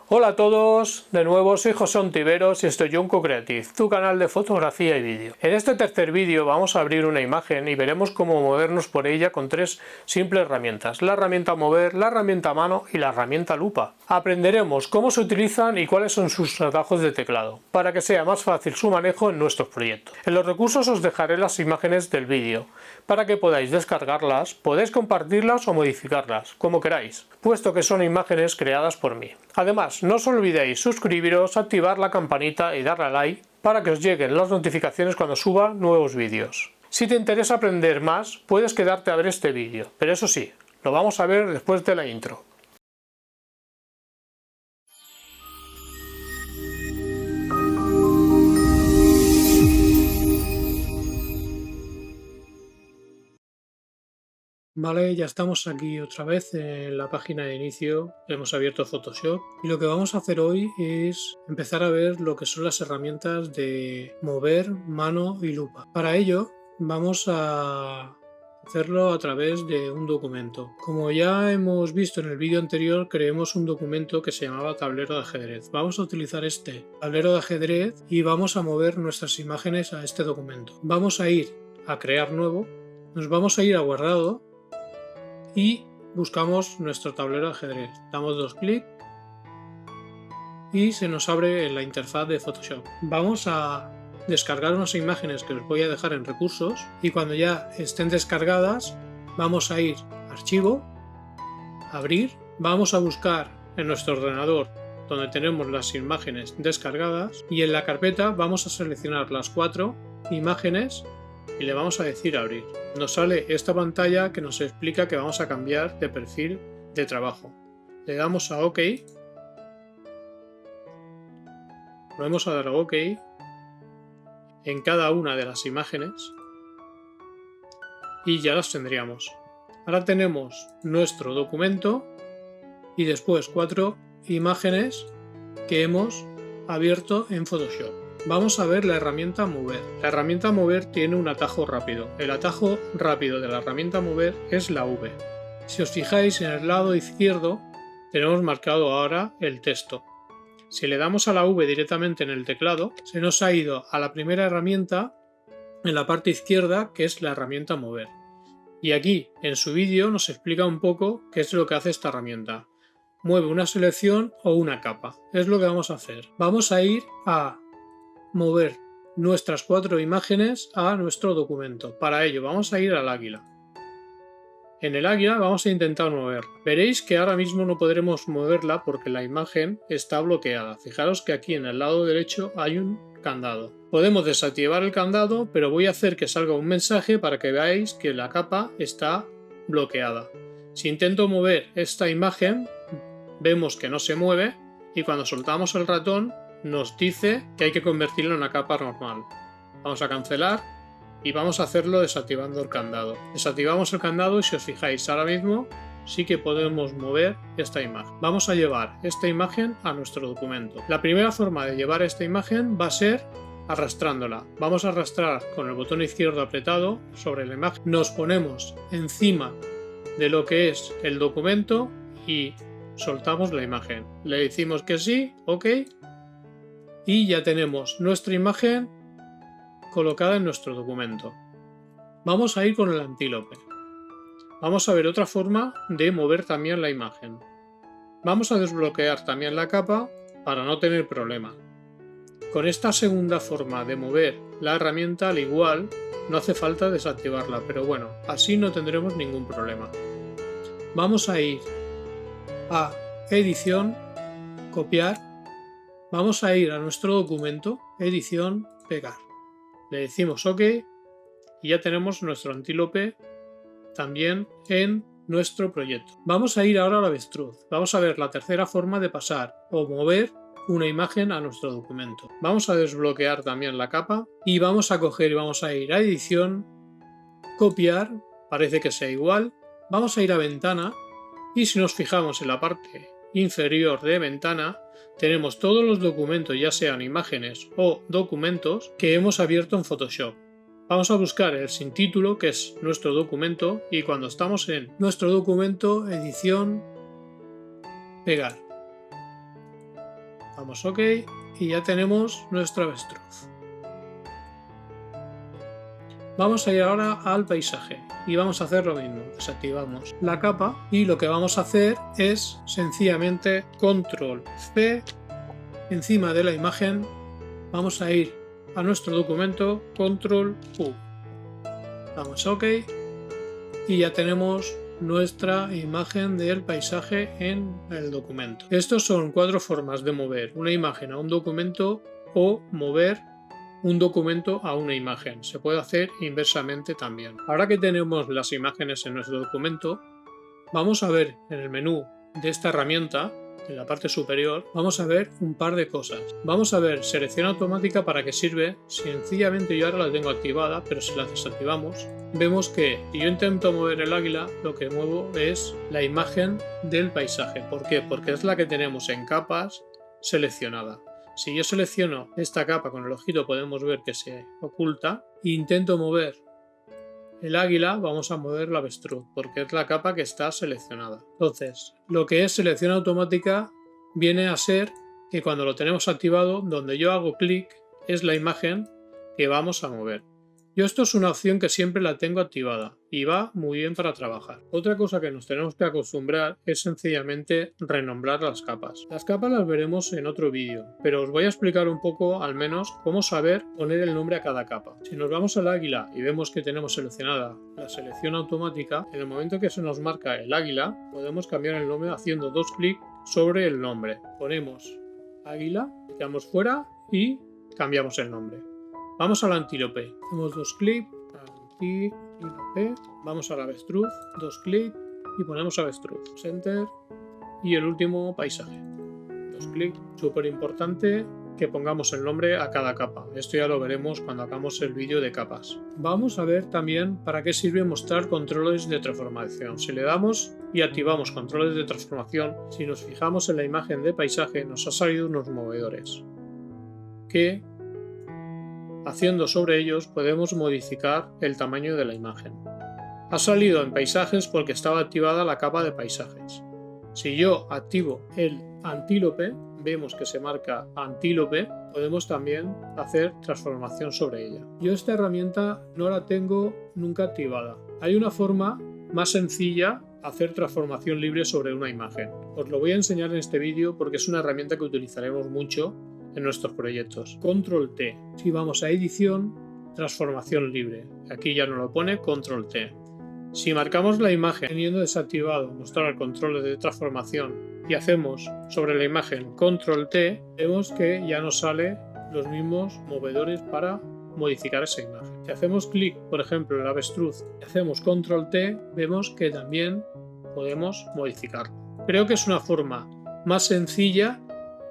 Hola a todos, de nuevo soy José Ontiveros y estoy Junco Creative, tu canal de fotografía y vídeo. En este tercer vídeo vamos a abrir una imagen y veremos cómo movernos por ella con tres simples herramientas: la herramienta mover, la herramienta mano y la herramienta lupa. Aprenderemos cómo se utilizan y cuáles son sus atajos de teclado, para que sea más fácil su manejo en nuestros proyectos. En los recursos os dejaré las imágenes del vídeo, para que podáis descargarlas, podéis compartirlas o modificarlas, como queráis, puesto que son imágenes creadas por mí. Además, no os olvidéis suscribiros, activar la campanita y darle a like para que os lleguen las notificaciones cuando suba nuevos vídeos. Si te interesa aprender más, puedes quedarte a ver este vídeo, pero eso sí, lo vamos a ver después de la intro. Vale, ya estamos aquí otra vez en la página de inicio, hemos abierto Photoshop y lo que vamos a hacer hoy es empezar a ver lo que son las herramientas de mover, mano y lupa. Para ello vamos a hacerlo a través de un documento. Como ya hemos visto en el vídeo anterior, creemos un documento que se llamaba tablero de ajedrez. Vamos a utilizar este tablero de ajedrez y vamos a mover nuestras imágenes a este documento. Vamos a ir a crear nuevo, nos vamos a ir a guardado y buscamos nuestro tablero de ajedrez. Damos dos clics y se nos abre la interfaz de Photoshop. Vamos a descargar unas imágenes que os voy a dejar en recursos y cuando ya estén descargadas vamos a ir a archivo, abrir, vamos a buscar en nuestro ordenador donde tenemos las imágenes descargadas y en la carpeta vamos a seleccionar las 4 imágenes y le vamos a decir abrir. Nos sale esta pantalla que nos explica que vamos a cambiar de perfil de trabajo. Le damos a OK, volvemos a dar a OK en cada una de las imágenes y ya las tendríamos. Ahora tenemos nuestro documento y después 4 imágenes que hemos abierto en Photoshop. Vamos a ver la herramienta mover. La herramienta mover tiene un atajo rápido. El atajo rápido de la herramienta mover es la V. Si os fijáis, en el lado izquierdo tenemos marcado ahora el texto. Si le damos a la V directamente en el teclado, se nos ha ido a la primera herramienta en la parte izquierda, que es la herramienta mover. Y aquí en su vídeo nos explica un poco qué es lo que hace esta herramienta. Mueve una selección o una capa. Es lo que vamos a hacer. Vamos a ir a mover nuestras 4 imágenes a nuestro documento. Para ello vamos a ir al águila. En el águila vamos a intentar moverla. Veréis que ahora mismo no podremos moverla porque la imagen está bloqueada. Fijaros que aquí en el lado derecho hay un candado. Podemos desactivar el candado, pero voy a hacer que salga un mensaje para que veáis que la capa está bloqueada. Si intento mover esta imagen, vemos que no se mueve y cuando soltamos el ratón nos dice que hay que convertirlo en una capa normal. Vamos a cancelar y vamos a hacerlo desactivando el candado. Desactivamos el candado y si os fijáis ahora mismo sí que podemos mover esta imagen. Vamos a llevar esta imagen a nuestro documento. La primera forma de llevar esta imagen va a ser arrastrándola. Vamos a arrastrar con el botón izquierdo apretado sobre la imagen. Nos ponemos encima de lo que es el documento y soltamos la imagen. Le decimos que sí, OK. Y ya tenemos nuestra imagen colocada en nuestro documento. Vamos a ir con el antílope. Vamos a ver otra forma de mover también la imagen. Vamos a desbloquear también la capa para no tener problema. Con esta segunda forma de mover la herramienta, al igual, no hace falta desactivarla, pero bueno, así no tendremos ningún problema. Vamos a ir a edición, copiar. Vamos a ir a nuestro documento, edición, pegar. Le decimos OK y ya tenemos nuestro antílope también en nuestro proyecto. Vamos a ir ahora al avestruz. Vamos a ver la tercera forma de pasar o mover una imagen a nuestro documento. Vamos a desbloquear también la capa y vamos a coger y vamos a ir a edición, copiar, parece que sea igual. Vamos a ir a ventana y si nos fijamos en la parte inferior de ventana tenemos todos los documentos, ya sean imágenes o documentos, que hemos abierto en Photoshop. Vamos a buscar el sin título, que es nuestro documento, y cuando estamos en nuestro documento, edición, pegar. Damos OK y ya tenemos nuestra avestruz. Vamos a ir ahora al paisaje y vamos a hacer lo mismo. Desactivamos la capa y lo que vamos a hacer es sencillamente Control C. Encima de la imagen vamos a ir a nuestro documento, Control U. Damos OK y ya tenemos nuestra imagen del paisaje en el documento. Estos son 4 formas de mover una imagen a un documento o mover un documento a una imagen. Se puede hacer inversamente también. Ahora que tenemos las imágenes en nuestro documento, vamos a ver en el menú de esta herramienta, en la parte superior, vamos a ver un par de cosas. Vamos a ver selección automática, para qué sirve. Sencillamente yo ahora la tengo activada, pero si la desactivamos, vemos que si yo intento mover el águila, lo que muevo es la imagen del paisaje. ¿Por qué? Porque es la que tenemos en capas seleccionada. Si yo selecciono esta capa con el ojito, podemos ver que se oculta e intento mover el águila, vamos a mover la avestruz porque es la capa que está seleccionada. Entonces, lo que es selección automática viene a ser que cuando lo tenemos activado, donde yo hago clic es la imagen que vamos a mover. Yo esto es una opción que siempre la tengo activada y va muy bien para trabajar. Otra cosa que nos tenemos que acostumbrar es sencillamente renombrar las capas. Las capas las veremos en otro vídeo, pero os voy a explicar un poco al menos cómo saber poner el nombre a cada capa. Si nos vamos al águila y vemos que tenemos seleccionada la selección automática, en el momento que se nos marca el águila, podemos cambiar el nombre haciendo 2 clics sobre el nombre. Ponemos águila, quedamos fuera y cambiamos el nombre. Vamos al antílope, hacemos 2 clics, antílope, vamos al avestruz, 2 clics y ponemos avestruz, enter y el último paisaje, 2 clics. Súper importante que pongamos el nombre a cada capa, esto ya lo veremos cuando hagamos el vídeo de capas. Vamos a ver también para qué sirve mostrar controles de transformación. Si le damos y activamos controles de transformación, si nos fijamos en la imagen de paisaje nos ha salido unos movedores que haciendo sobre ellos podemos modificar el tamaño de la imagen. Ha salido en paisajes porque estaba activada la capa de paisajes. Si yo activo el antílope, vemos que se marca antílope, podemos también hacer transformación sobre ella. Yo esta herramienta no la tengo nunca activada. Hay una forma más sencilla de hacer transformación libre sobre una imagen. Os lo voy a enseñar en este vídeo porque es una herramienta que utilizaremos mucho en nuestros proyectos. Control T. Si vamos a edición, transformación libre. Aquí ya nos lo pone Control T. Si marcamos la imagen teniendo desactivado mostrar controles de transformación y hacemos sobre la imagen Control T, vemos que ya nos sale los mismos movedores para modificar esa imagen. Si hacemos clic, por ejemplo, en el avestruz y hacemos Control T, vemos que también podemos modificarlo. Creo que es una forma más sencilla.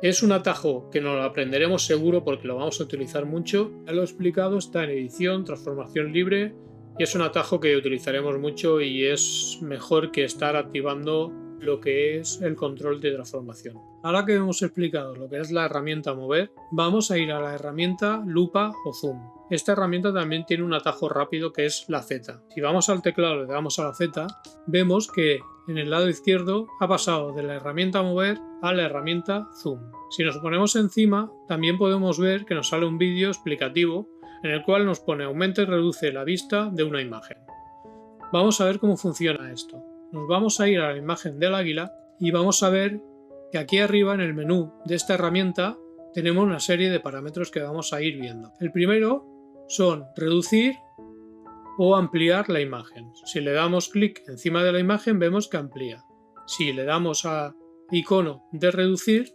Es un atajo que nos lo aprenderemos seguro porque lo vamos a utilizar mucho. Ya lo he explicado, está en edición, transformación libre y es un atajo que utilizaremos mucho y es mejor que estar activando lo que es el control de transformación. Ahora que hemos explicado lo que es la herramienta mover, vamos a ir a la herramienta lupa o zoom. Esta herramienta también tiene un atajo rápido que es la Z. Si vamos al teclado y le damos a la Z, vemos que en el lado izquierdo ha pasado de la herramienta mover a la herramienta zoom. Si nos ponemos encima, también podemos ver que nos sale un vídeo explicativo en el cual nos pone aumenta y reduce la vista de una imagen. Vamos a ver cómo funciona esto. Nos vamos a ir a la imagen del águila y vamos a ver que aquí arriba en el menú de esta herramienta tenemos una serie de parámetros que vamos a ir viendo. El primero son reducir o ampliar la imagen. Si le damos clic encima de la imagen vemos que amplía. Si le damos a icono de reducir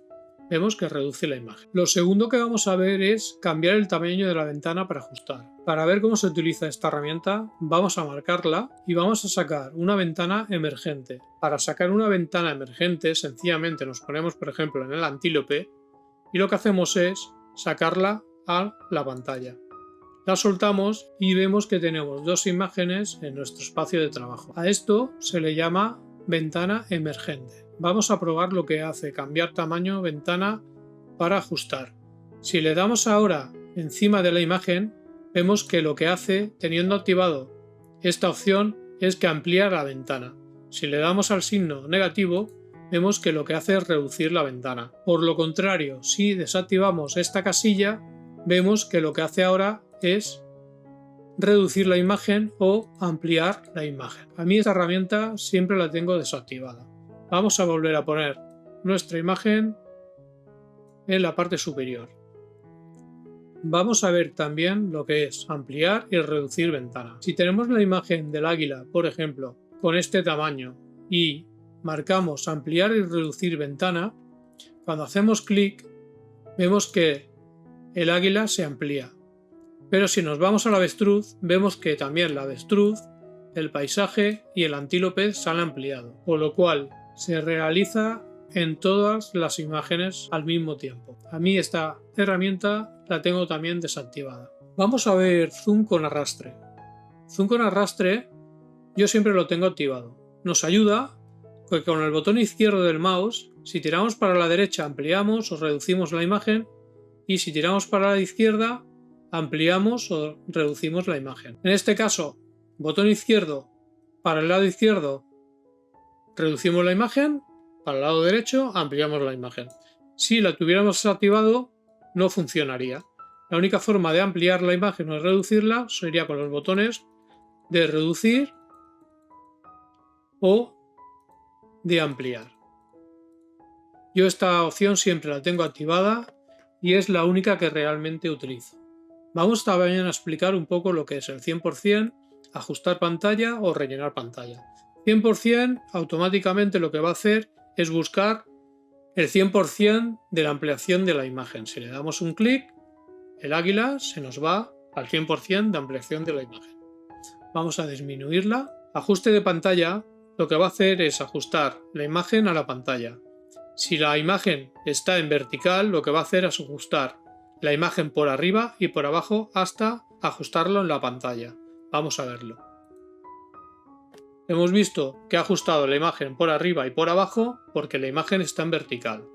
vemos que reduce la imagen. Lo segundo que vamos a ver es cambiar el tamaño de la ventana para ajustar. Para ver cómo se utiliza esta herramienta vamos a marcarla y vamos a sacar una ventana emergente. Para sacar una ventana emergente sencillamente nos ponemos por ejemplo en el antílope y lo que hacemos es sacarla a la pantalla. La soltamos y vemos que tenemos 2 imágenes en nuestro espacio de trabajo. A esto se le llama ventana emergente. Vamos a probar lo que hace cambiar tamaño ventana para ajustar. Si le damos ahora encima de la imagen, vemos que lo que hace teniendo activado esta opción es que amplía la ventana. Si le damos al signo negativo, vemos que lo que hace es reducir la ventana. Por lo contrario, si desactivamos esta casilla, vemos que lo que hace ahora es reducir la imagen o ampliar la imagen. A mí esta herramienta siempre la tengo desactivada. Vamos a volver a poner nuestra imagen en la parte superior. Vamos a ver también lo que es ampliar y reducir ventana. Si tenemos la imagen del águila, por ejemplo, con este tamaño y marcamos ampliar y reducir ventana, cuando hacemos clic vemos que el águila se amplía. Pero si nos vamos al avestruz, vemos que también la avestruz, el paisaje y el antílope se han ampliado, por lo cual se realiza en todas las imágenes al mismo tiempo. A mí esta herramienta la tengo también desactivada. Vamos a ver zoom con arrastre. Zoom con arrastre yo siempre lo tengo activado. Nos ayuda porque con el botón izquierdo del mouse, si tiramos para la derecha ampliamos o reducimos la imagen y si tiramos para la izquierda ampliamos o reducimos la imagen. En este caso, botón izquierdo para el lado izquierdo reducimos la imagen, para el lado derecho ampliamos la imagen. Si la tuviéramos activado no funcionaría. La única forma de ampliar la imagen o reducirla sería con los botones de reducir o de ampliar. Yo esta opción siempre la tengo activada y es la única que realmente utilizo. Vamos también a explicar un poco lo que es el 100%, ajustar pantalla o rellenar pantalla. 100% automáticamente lo que va a hacer es buscar el 100% de la ampliación de la imagen. Si le damos un clic, el águila se nos va al 100% de ampliación de la imagen. Vamos a disminuirla. Ajuste de pantalla lo que va a hacer es ajustar la imagen a la pantalla. Si la imagen está en vertical, lo que va a hacer es ajustar la imagen por arriba y por abajo hasta ajustarlo en la pantalla. Vamos a verlo. Hemos visto que ha ajustado la imagen por arriba y por abajo porque la imagen está en vertical.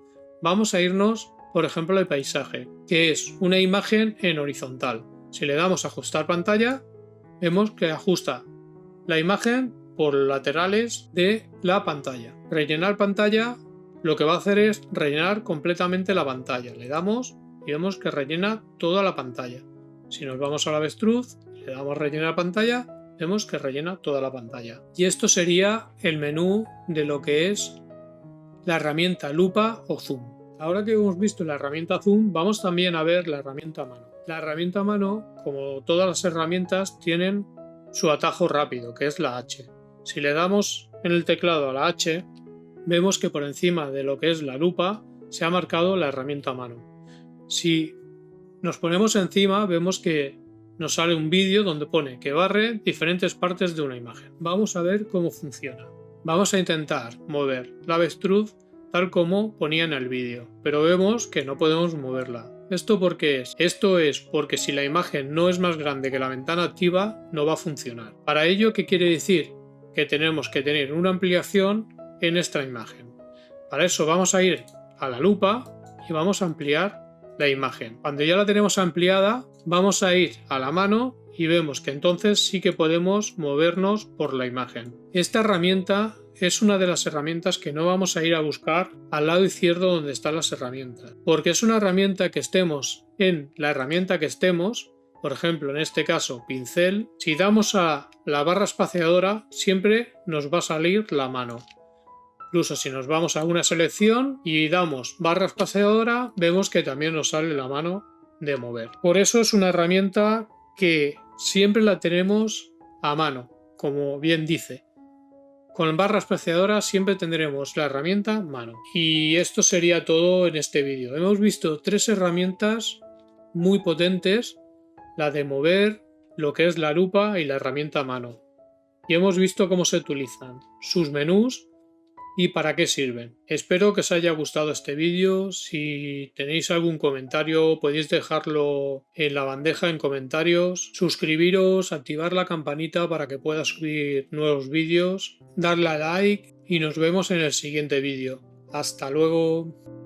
Vamos a irnos, por ejemplo, al paisaje, que es una imagen en horizontal. Si le damos a ajustar pantalla, vemos que ajusta la imagen por los laterales de la pantalla. Rellenar pantalla lo que va a hacer es rellenar completamente la pantalla. Le damos y vemos que rellena toda la pantalla. Si nos vamos al avestruz, le damos rellenar pantalla, vemos que rellena toda la pantalla. Y esto sería el menú de lo que es la herramienta lupa o zoom. Ahora que hemos visto la herramienta zoom, vamos también a ver la herramienta mano. La herramienta mano, como todas las herramientas, tienen su atajo rápido, que es la H. Si le damos en el teclado a la H, vemos que por encima de lo que es la lupa se ha marcado la herramienta mano. Si nos ponemos encima, vemos que nos sale un vídeo donde pone que barre diferentes partes de una imagen. Vamos a ver cómo funciona. Vamos a intentar mover la avestruz tal como ponía en el vídeo, pero vemos que no podemos moverla. ¿Esto por qué es? Esto es porque si la imagen no es más grande que la ventana activa, no va a funcionar. Para ello, ¿qué quiere decir? Que tenemos que tener una ampliación en esta imagen. Para eso vamos a ir a la lupa y vamos a ampliar la imagen. Cuando ya la tenemos ampliada, vamos a ir a la mano y vemos que entonces sí que podemos movernos por la imagen. Esta herramienta es una de las herramientas que no vamos a ir a buscar al lado izquierdo donde están las herramientas, porque es una herramienta que estemos en la herramienta que estemos. Por ejemplo, en este caso, pincel. Si damos a la barra espaciadora, siempre nos va a salir la mano. Incluso si nos vamos a una selección y damos barra espaciadora, vemos que también nos sale la mano de mover. Por eso es una herramienta que siempre la tenemos a mano, como bien dice. Con barra espaciadora siempre tendremos la herramienta mano. Y esto sería todo en este vídeo. Hemos visto 3 herramientas muy potentes, la de mover, lo que es la lupa y la herramienta mano. Y hemos visto cómo se utilizan, sus menús y para qué sirven. Espero que os haya gustado este vídeo. Si tenéis algún comentario podéis dejarlo en la bandeja en comentarios. Suscribiros, activar la campanita para que pueda subir nuevos vídeos, darle a like y nos vemos en el siguiente vídeo. Hasta luego.